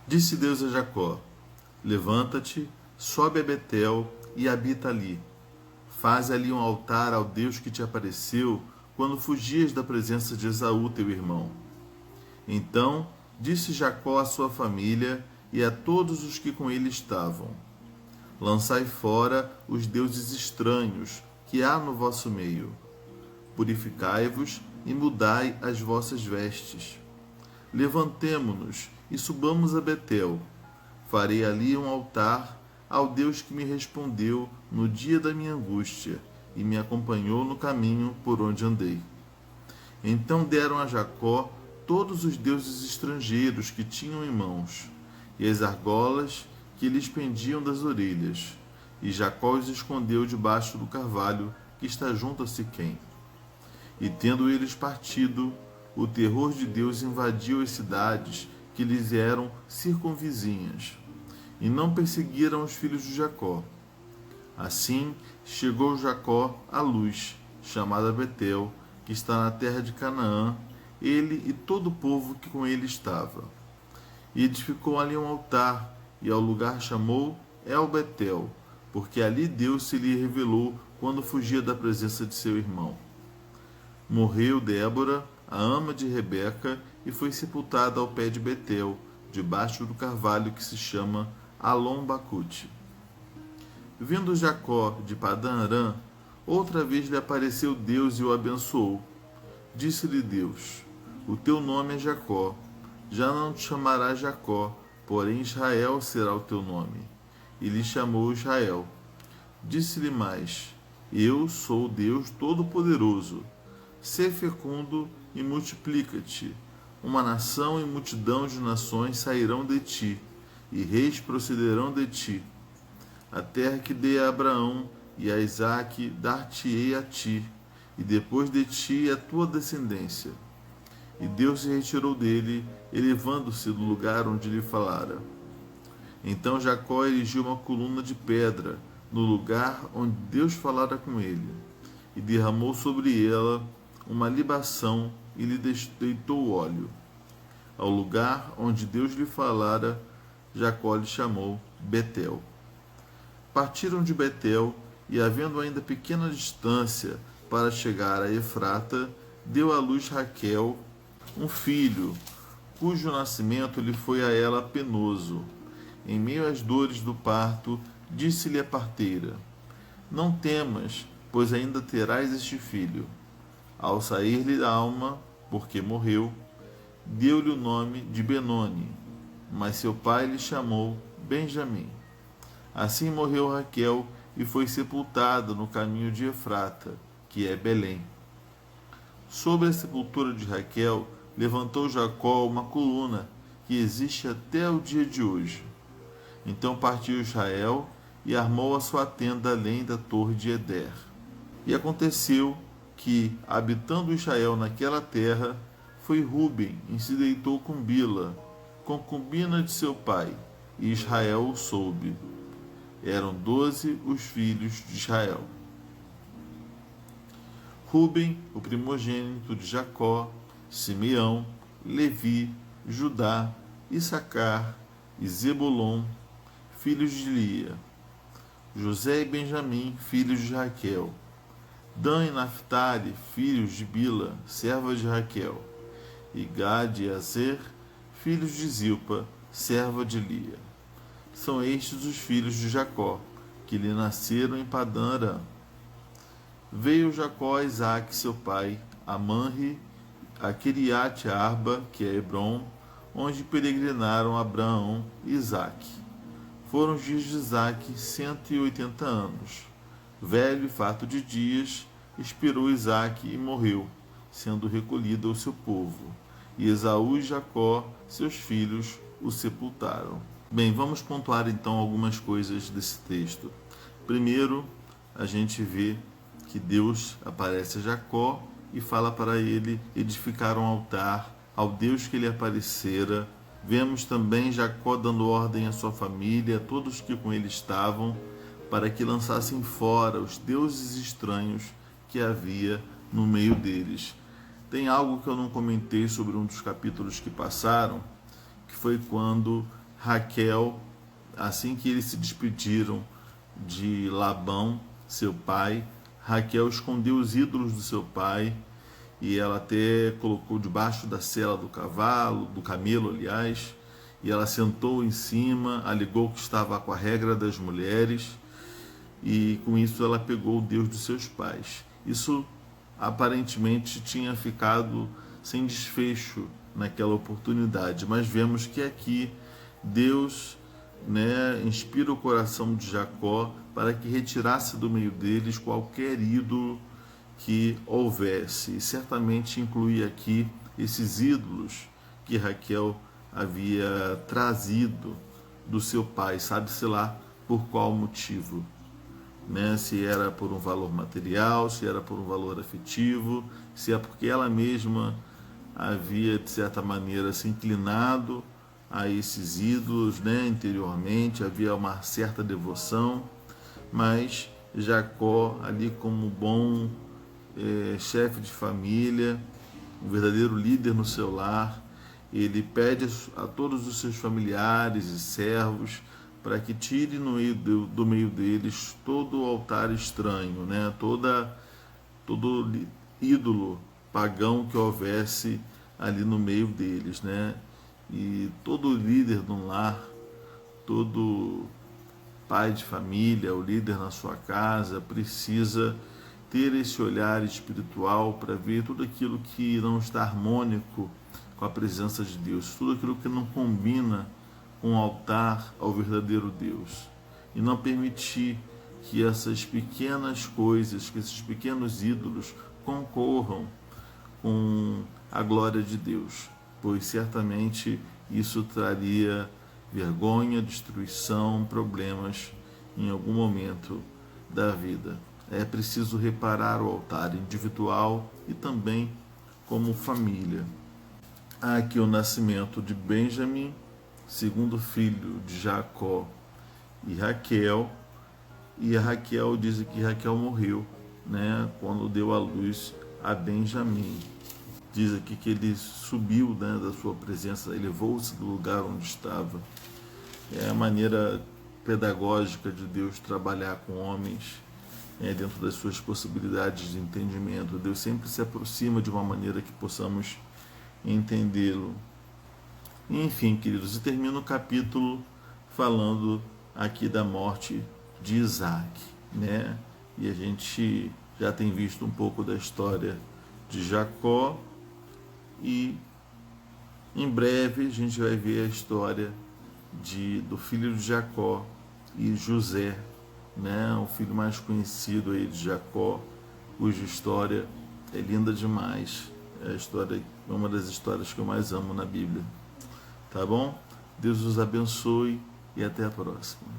Disse Deus a Jacó: Levanta-te, sobe a Betel e habita ali. Faz ali um altar ao Deus que te apareceu quando fugias da presença de Esaú, teu irmão. Então disse Jacó à sua família e a todos os que com ele estavam: Lançai fora os deuses estranhos que há no vosso meio. Purificai-vos e mudai as vossas vestes. Levantemo-nos e subamos a Betel. Farei ali um altar ao Deus que me respondeu no dia da minha angústia e me acompanhou no caminho por onde andei. Então deram a Jacó todos os deuses estrangeiros que tinham em mãos, e as argolas que lhes pendiam das orelhas, e Jacó os escondeu debaixo do carvalho que está junto a Siquém. E tendo eles partido, o terror de Deus invadiu as cidades que lhes eram circunvizinhas, e não perseguiram os filhos de Jacó. Assim chegou Jacó à luz, chamada Betel, que está na terra de Canaã, ele e todo o povo que com ele estava. E edificou ali um altar, e ao lugar chamou El Betel, porque ali Deus se lhe revelou quando fugia da presença de seu irmão. Morreu Débora, a ama de Rebeca, e foi sepultada ao pé de Betel, debaixo do carvalho que se chama Alom-Bacute. Vindo Jacó de Padã Arã, outra vez lhe apareceu Deus e o abençoou. Disse-lhe Deus: O teu nome é Jacó, já não te chamarás Jacó, porém Israel será o teu nome. E lhe chamou Israel. Disse-lhe mais: Eu sou o Deus Todo-Poderoso. Sê fecundo e multiplica-te. Uma nação e multidão de nações sairão de ti, e reis procederão de ti. A terra que dei a Abraão e a Isaque dar-te-ei a ti, e depois de ti a tua descendência. E Deus se retirou dele, elevando-se do lugar onde lhe falara. Então Jacó erigiu uma coluna de pedra no lugar onde Deus falara com ele, e derramou sobre ela uma libação e lhe deitou óleo. Ao lugar onde Deus lhe falara, Jacó lhe chamou Betel. Partiram de Betel, e havendo ainda pequena distância para chegar a Efrata, deu à luz Raquel um filho, cujo nascimento lhe foi a ela penoso. Em meio às dores do parto, disse-lhe a parteira: Não temas, pois ainda terás este filho. Ao sair-lhe a alma, porque morreu, deu-lhe o nome de Benoni, mas seu pai lhe chamou Benjamim. Assim morreu Raquel e foi sepultada no caminho de Efrata, que é Belém. Sobre a sepultura de Raquel, levantou Jacó uma coluna que existe até o dia de hoje. Então partiu Israel e armou a sua tenda além da torre de Eder. E aconteceu que, habitando Israel naquela terra, foi Ruben e se deitou com Bila, concubina de seu pai, e Israel o soube. Eram 12 os filhos de Israel. Ruben, o primogênito de Jacó, Simeão, Levi, Judá, Issacar e Zebulon, filhos de Lia. José e Benjamim, filhos de Raquel. Dan e Naphtali, filhos de Bila, serva de Raquel. E Gade e Azer, filhos de Zilpa, serva de Lia. São estes os filhos de Jacó, que lhe nasceram em Padã Arã. Veio Jacó a Isaque, seu pai, a Manre, a Quiriate Arba, que é Hebron, onde peregrinaram Abraão e Isaque. Foram os dias de Isaque 180 anos. Velho e farto de dias, expirou Isaque e morreu, sendo recolhido ao seu povo. E Esaú e Jacó, seus filhos, o sepultaram. Bem, vamos pontuar então algumas coisas desse texto. Primeiro, a gente vê que Deus aparece a Jacó e fala para ele edificar um altar ao Deus que lhe aparecera. Vemos também Jacó dando ordem à sua família, a todos que com ele estavam, para que lançassem fora os deuses estranhos que havia no meio deles. Tem algo que eu não comentei sobre um dos capítulos que passaram, que foi quando Raquel, assim que eles se despediram de Labão, seu pai, Raquel escondeu os ídolos do seu pai e ela até colocou debaixo da sela do cavalo, do camelo, aliás, e ela sentou em cima, alegou que estava com a regra das mulheres e com isso ela pegou o Deus dos seus pais. Isso aparentemente tinha ficado sem desfecho naquela oportunidade, mas vemos que aqui Deus, inspira o coração de Jacó para que retirasse do meio deles qualquer ídolo que houvesse, e certamente incluía aqui esses ídolos que Raquel havia trazido do seu pai, sabe-se lá por qual motivo. Se era por um valor material, se era por um valor afetivo, se é porque ela mesma havia, de certa maneira, se inclinado a esses ídolos, interiormente, havia uma certa devoção, mas Jacó, ali como bom chefe de família, um verdadeiro líder no seu lar, ele pede a todos os seus familiares e servos para que tire do meio deles todo o altar estranho, todo ídolo pagão que houvesse ali no meio deles, E todo líder de um lar, todo pai de família, o líder na sua casa, precisa ter esse olhar espiritual para ver tudo aquilo que não está harmônico com a presença de Deus, tudo aquilo que não combina com o altar ao verdadeiro Deus, e não permitir que essas pequenas coisas, que esses pequenos ídolos concorram com a glória de Deus, pois certamente isso traria vergonha, destruição, problemas em algum momento da vida. É preciso reparar o altar individual e também como família. Há aqui o nascimento de Benjamim, segundo filho de Jacó e Raquel, e a Raquel diz que Raquel morreu, quando deu à luz a Benjamim. Diz aqui que ele subiu da sua presença, elevou-se do lugar onde estava. É a maneira pedagógica de Deus trabalhar com homens, dentro das suas possibilidades de entendimento. Deus sempre se aproxima de uma maneira que possamos entendê-lo. Enfim, queridos, e termina o capítulo falando aqui da morte de Isaac, E a gente já tem visto um pouco da história de Jacó, e em breve a gente vai ver a história do filho de Jacó e José, o filho mais conhecido aí de Jacó, cuja história é linda demais. É uma das histórias que eu mais amo na Bíblia. Tá bom? Deus os abençoe e até a próxima.